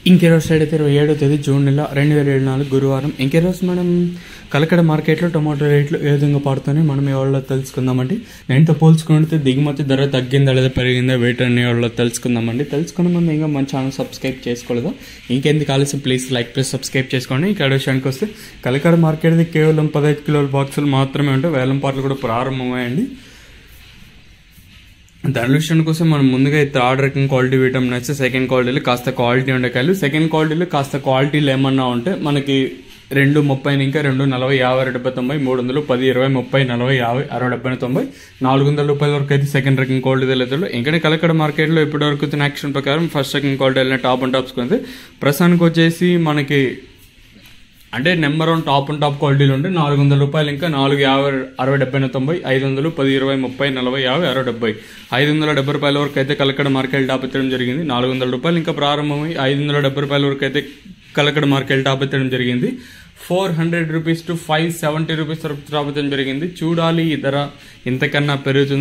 ఇంకే రోజు సైడ్ అయితే 27వ తేదీ జూన్ నెల 2024 గురువారం. ఇంకే రోజు మనం కలకడ మార్కెట్లో టొమాటో రేట్లు ఏ విధంగా పడుతున్నాయి మనం ఎవరిలో తెలుసుకుందామండి. నేనుతో పోల్చుకుంటే దిగుమతి ధర తగ్గిందా లేదా పెరిగిందా వెయిట్ అనే వాళ్ళలో తెలుసుకుందామండి. తెలుసుకున్న ముందు ఇంకా మన ఛానల్ సబ్స్క్రైబ్ చేసుకోలేదా? ఇంకెందుకు ఆలస్యం, ప్లీజ్ లైక్ ప్లీజ్ సబ్స్క్రైబ్ చేసుకోండి. ఇక్కడ విషయానికి వస్తే కలకడ మార్కెట్ది కేవలం 15 కిలోల బాక్సులు మాత్రమే ఉంటాయి. వేలం పాటలు కూడా ప్రారంభమయ్యండి. దాని విషయానికి కోసం మనం ముందుగా అయితే థర్డ్ రకం క్వాలిటీ విటమిన్ వచ్చి సెకండ్ క్వాలిటీలో కాస్త క్వాలిటీ ఉండే కాయలు, సెకండ్ క్వాలిటీలో కాస్త క్వాలిటీలు ఏమన్నా ఉంటే మనకి 2.30 ఇంకా 2.40 50 70 90 300 10 20 30 40 50 60 70 90 400 రూపాయల వరకు అయితే సెకండ్ రకం క్వాలిటీ లేదు. ఇంకా కలకడ మార్కెట్లో ఇప్పటి వరకు యాక్షన్ ప్రకారం ఫస్ట్ రకం క్వాలిటీ వెళ్ళిన టాప్ అండ్ టాప్స్ కొంటే ప్రస్తుతానికి వచ్చేసి మనకి అంటే నెంబర్ 1 టాప్ అండ్ టాప్ క్వాలిటీలు ఉంటే 400 రూపాయలు ఇంకా 4 50 60 70 90 500 10 20 30 40 50 60 70 570 రూపాయల వరకు అయితే కలకడ మార్కెట్ టాప్ ఎత్తడం జరిగింది. 400 రూపాయలు ఇంకా ప్రారంభమై 570 రూపాయల వరకు అయితే కలకడ మార్కెట్ టాప్ ఎత్తడం జరిగింది. 400 రూపీస్ టు 570 రూపీస్ వరకు టాప్ ఎత్తడం జరిగింది. చూడాలి ఈ ధర ఇంతకన్నా పెరుగుతుంది.